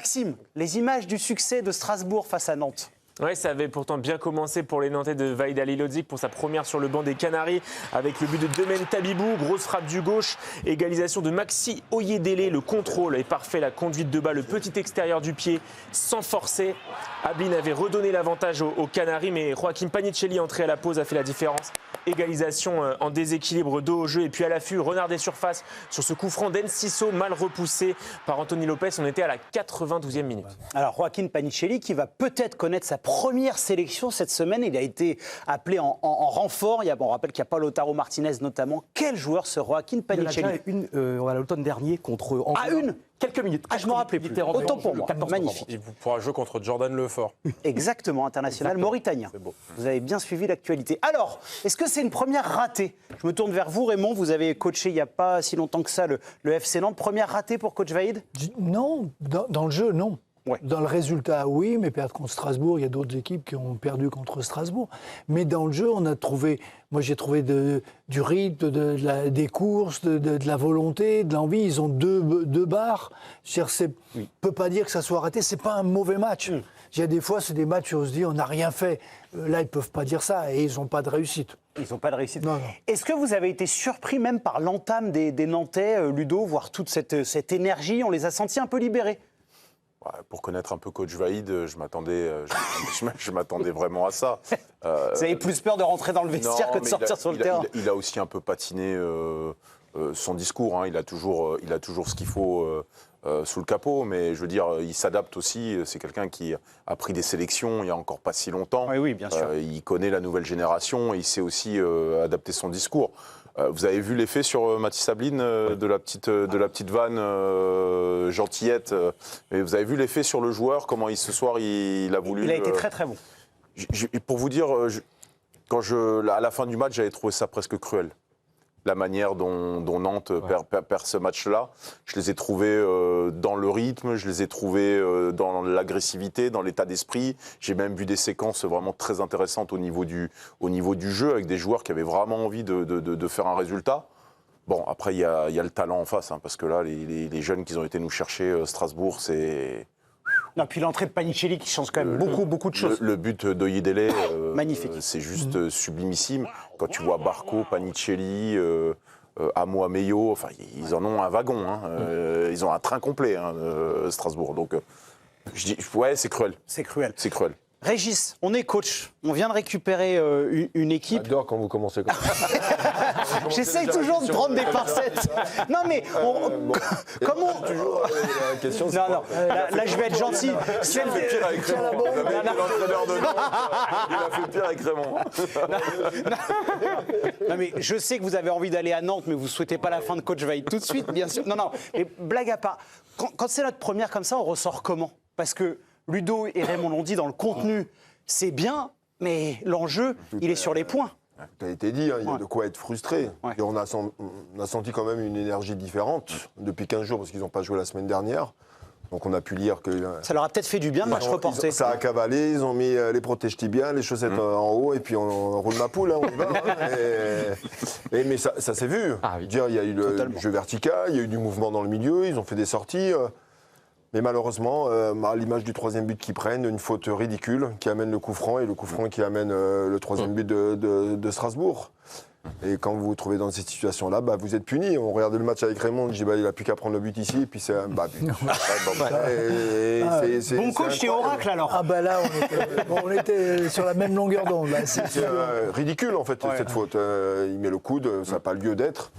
Maxime, les images du succès de Strasbourg face à Nantes. Oui, ça avait pourtant bien commencé pour les Nantais de Vahid Halilhodžić pour sa première sur le banc des Canaries avec le but de Demen Tabibou, grosse frappe du gauche, égalisation de Maxi Oyedele, le contrôle est parfait, la conduite de bas, le petit extérieur du pied sans forcer. Ablin avait redonné l'avantage aux Canaries, mais Joaquim Panicelli, entré à la pause, a fait la différence. Égalisation en déséquilibre, dos au jeu et puis à l'affût, renard des surfaces sur ce coup franc d'Enciso, mal repoussé par Anthony Lopez. On était à la 92e minute. Alors Joaquim Panicelli qui va peut-être connaître sa première sélection cette semaine. Il a été appelé en renfort. On rappelle qu'il n'y a pas Lautaro Martinez notamment. Quel joueur ce Joaquim Panicelli? Il y en a déjà une à l'automne dernier contre Angola. Ah, une? Quelques minutes. Ah, je ne m'en rappelais plus. Autant pour moi. Magnifique. Il pourra jouer contre Jordan Lefort. Exactement, international mauritanien. Vous avez bien suivi l'actualité. Alors, est-ce que c'est une première ratée? Je me tourne vers vous, Raymond. Vous avez coaché il n'y a pas si longtemps que ça le FC Nantes. Première ratée pour coach Vahid? Non, dans le jeu, non. Ouais. Dans le résultat, oui, mais perdre contre Strasbourg, il y a d'autres équipes qui ont perdu contre Strasbourg. Mais dans le jeu, on a trouvé, moi j'ai trouvé du rythme, des courses, de la volonté, de l'envie. Ils ont deux barres. Je ne peux pas dire que ça soit raté, c'est pas un mauvais match. Il y a des fois, c'est des matchs où on se dit on n'a rien fait. Là, ils ne peuvent pas dire ça et ils n'ont pas de réussite. Ils n'ont pas de réussite. Non. Est-ce que vous avez été surpris même par l'entame des Nantais, Ludo, voir toute cette énergie? On les a sentis un peu libérés. Pour connaître un peu coach Vahid, je m'attendais vraiment à ça. Vous avez plus peur de rentrer dans le vestiaire que de sortir sur le terrain. Il a aussi un peu patiné son discours. Hein. Il a toujours ce qu'il faut sous le capot, mais je veux dire, il s'adapte aussi. C'est quelqu'un qui a pris des sélections il n'y a encore pas si longtemps. Oui, bien sûr. Il connaît la nouvelle génération et il sait aussi adapter son discours. Vous avez vu l'effet sur Mathis Ablin de la petite vanne gentillette. Et vous avez vu l'effet sur le joueur, comment ce soir il a voulu. Il a été très très bon. Pour vous dire, à la fin du match, j'avais trouvé ça presque cruel. La manière dont Nantes perd ce match-là. Je les ai trouvés dans le rythme, je les ai trouvés dans l'agressivité, dans l'état d'esprit. J'ai même vu des séquences vraiment très intéressantes au niveau du jeu, avec des joueurs qui avaient vraiment envie de faire un résultat. Bon, après, il y a le talent en face, hein, parce que là, les jeunes qui ont été nous chercher, Strasbourg, c'est... Non, puis l'entrée de Panicelli qui change quand même beaucoup de choses. Le but d'Oyedele, magnifique. C'est juste sublimissime. Quand tu vois Barco, Panicelli, Amo Ameyo, enfin, ils en ont un wagon. Hein, ils ont un train complet, hein, Strasbourg. Donc, je dis, ouais, c'est cruel. C'est cruel. C'est cruel. Régis, on est coach. On vient de récupérer une équipe. J'adore quand vous commencez comme ça. J'essaye toujours de prendre des pincettes. Non, mais comment Toujours la question, c'est Non, là, je vais être gentil. Il a fait pire avec Raymond. L'entraîneur de Nantes, il a fait pire avec Raymond. Non, mais je sais que vous avez envie d'aller à Nantes, mais vous ne souhaitez pas la fin de coach Vahid tout de suite, bien sûr. Non, mais blague à part. Quand c'est notre première comme ça, on ressort comment? Parce que Ludo et Raymond l'ont dit, dans le contenu, c'est bien, mais l'enjeu, il est sur les points. Tout a été dit, hein, il y a de quoi être frustré. Ouais. Et on a senti quand même une énergie différente depuis 15 jours, parce qu'ils n'ont pas joué la semaine dernière. Donc on a pu lire que... Ça leur a peut-être fait du bien, le match reporté. Ça a cavalé, ils ont mis les protège-tibias, les chaussettes en haut, et puis on roule ma poule, hein, on y va. Mais ça s'est vu. Dire, il y a eu le jeu vertical, il y a eu du mouvement dans le milieu, ils ont fait des sorties... Mais malheureusement, à l'image du troisième but qu'ils prennent, une faute ridicule qui amène le coup franc et le coup franc qui amène le troisième but de Strasbourg. Et quand vous vous trouvez dans cette situation-là, vous êtes puni. On regardait le match avec Raymond, on dit il n'a plus qu'à prendre le but ici, et puis c'est un but. Bon coach chez Oracle alors. Ah là, on était sur la même longueur d'onde. C'est ridicule en fait, cette faute. Il met le coude, ça n'a pas lieu d'être.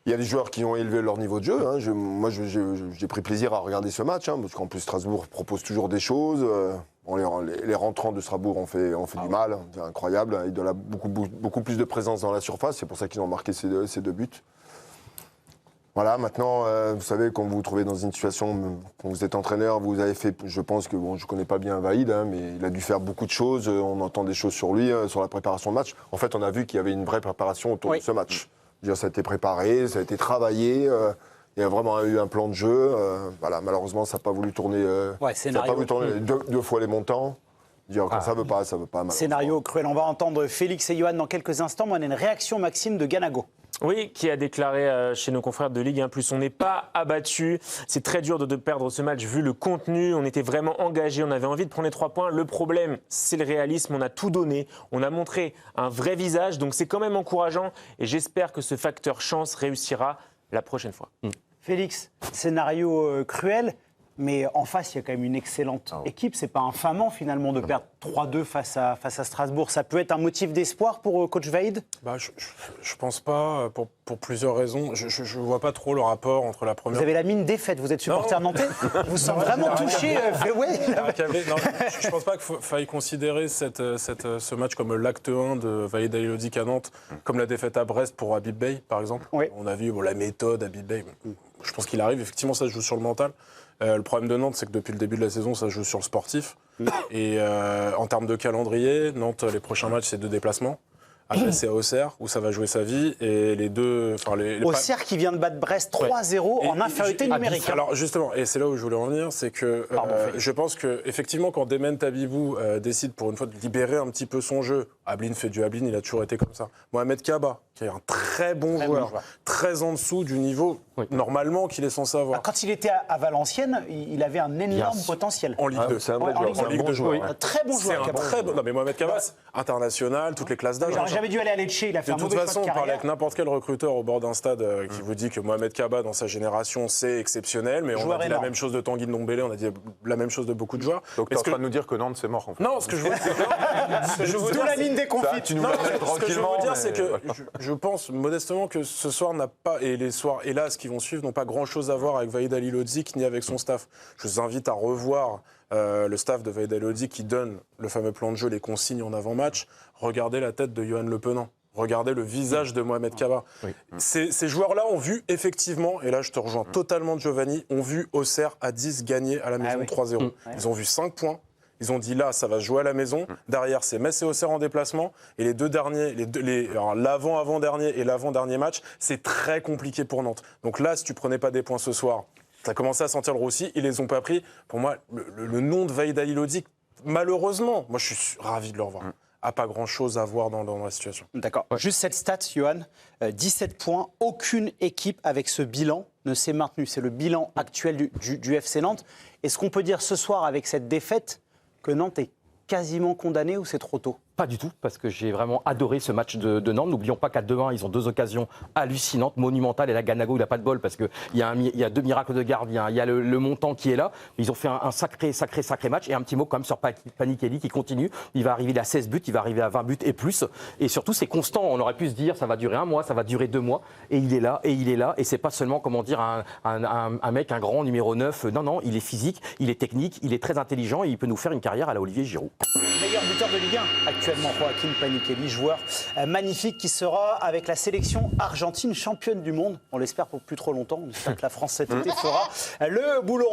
Il y a des joueurs qui ont élevé leur niveau de jeu. Hein. Moi, j'ai pris plaisir à regarder ce match, hein, parce qu'en plus, Strasbourg propose toujours des choses. Les rentrants de Strasbourg ont fait du mal. C'est incroyable. Ils donnent beaucoup plus de présence dans la surface. C'est pour ça qu'ils ont marqué ces deux buts. Voilà, maintenant, vous savez, quand vous vous trouvez dans une situation, quand vous êtes entraîneur, vous avez fait, je pense que, je ne connais pas bien Vahid, hein, mais il a dû faire beaucoup de choses. On entend des choses sur lui, sur la préparation de match. En fait, on a vu qu'il y avait une vraie préparation autour de ce match. Ça a été préparé, ça a été travaillé, il y a vraiment eu un plan de jeu. Voilà, malheureusement, ça n'a pas voulu tourner, deux fois les montants. Quand ça ne veut pas. Scénario cruel. On va entendre Félix et Johan dans quelques instants. Moi, on a une réaction, Maxime, de Ganago. Oui, qui a déclaré chez nos confrères de Ligue 1+, on n'est pas abattu. C'est très dur de perdre ce match vu le contenu. On était vraiment engagés, on avait envie de prendre les 3 points. Le problème, c'est le réalisme. On a tout donné, on a montré un vrai visage. Donc c'est quand même encourageant et j'espère que ce facteur chance réussira la prochaine fois. Félix, scénario cruel, mais en face, il y a quand même une excellente équipe. C'est pas infamant finalement de perdre 3-2 face à Strasbourg. Ça peut être un motif d'espoir pour coach Vaïd ? Je pense pas, pour plusieurs raisons. Je vois pas trop le rapport entre la première... Vous avez la mine défaite, vous êtes supporter nantais. Vous semblez vraiment touché. Je pense pas qu'il faille considérer ce match comme l'acte 1 de Vaïd Halilhodžić à Nantes, comme la défaite à Brest pour Habib Beye, par exemple. Oui. On a vu la méthode Habib Beye. Je pense qu'il arrive, effectivement, ça se joue sur le mental. Le problème de Nantes, c'est que depuis le début de la saison, ça se joue sur le sportif. Et en termes de calendrier, Nantes, les prochains matchs, c'est 2 déplacements. Brest et Auxerre, où ça va jouer sa vie. Et les deux... Auxerre qui vient de battre Brest 3-0 en infériorité numérique. Alors justement, et c'est là où je voulais en venir, c'est que je pense qu'effectivement, quand Demen Tabibou décide pour une fois de libérer un petit peu son jeu, Ablin fait du Ablin, il a toujours été comme ça. Mohamed Kaba, qui est un très bon joueur, très en dessous du niveau normalement qu'il est censé avoir. Quand il était à Valenciennes, il avait un énorme potentiel. En Ligue 2. C'est un vrai joueur. En Ligue 2 joueur. Un très bon joueur. C'est un très bon... Non mais Mohamed Kaba, international, toutes les classes d'âge. J'aurais jamais dû aller à Lecce, il a fait un mauvais choix de carrière. De toute façon, on parle avec n'importe quel recruteur au bord d'un stade qui vous dit que Mohamed Kaba, dans sa génération, c'est exceptionnel, mais on a dit la même chose de Tanguy Ndombele, on a dit la même chose de beaucoup de joueurs. Donc tu es en train de nous dire que Nantes, c'est mort, en fait. Non, ce que je veux dire, D'où la ligne des conflits. Tu nous non, l'as ce que je veux tranquillement. dire, c'est que je pense modestement que ce soir n'a pas, et les soirs, hélas, qui vont suivre, n'ont pas grand-chose à voir avec Vaïd Halilhodžić ni avec son staff. Je vous invite à revoir le staff de Vaïd Halilhodžić qui donne le fameux plan de jeu, les consignes en avant-match. Regardez la tête de Yohan Le Penant. Regardez le visage de Mohamed Kaba. Oui. Ces joueurs-là ont vu effectivement, et là je te rejoins totalement Giovanni, ont vu Auxerre à 10 gagner à la maison 3-0. Ils ont vu 5 points. Ils ont dit là, ça va se jouer à la maison. Derrière, c'est Metz et Auxerre en déplacement. Et les deux derniers, l'avant-avant-dernier et l'avant-dernier match, c'est très compliqué pour Nantes. Donc là, si tu prenais pas des points ce soir, tu as commencé à sentir le roussi. Ils les ont pas pris. Pour moi, le nom de Vaïd Halilhodžić, malheureusement, moi je suis ravi de le revoir. A pas grand-chose à voir dans la situation. D'accord. Ouais. Juste cette stat, Johan, 17 points. Aucune équipe avec ce bilan ne s'est maintenue. C'est le bilan actuel du FC Nantes. Est-ce qu'on peut dire ce soir, avec cette défaite, que Nantes est quasiment condamné ou c'est trop tôt ? Pas du tout, parce que j'ai vraiment adoré ce match de Nantes. N'oublions pas qu'à 2-1, ils ont 2 occasions hallucinantes, monumentales. Et là, Ganago, il n'a pas de bol parce qu'il y a 2 miracles de gardien. Il y a le montant qui est là. Ils ont fait un sacré match. Et un petit mot quand même sur Panikelli qui continue. Il va arriver à 16 buts, il va arriver à 20 buts et plus. Et surtout, c'est constant. On aurait pu se dire, ça va durer 1 mois, ça va durer 2 mois. Et il est là, et il est là. Et c'est pas seulement, comment dire, un mec, un grand numéro 9. Non, il est physique, il est technique, il est très intelligent et il peut nous faire une carrière à la Olivier Giroud. Meilleur buteur de Ligue 1 actuellement, Joaquin Panikelli, joueur magnifique qui sera avec la sélection argentine championne du monde. On l'espère pour plus trop longtemps. On espère que la France cet été fera le boulot.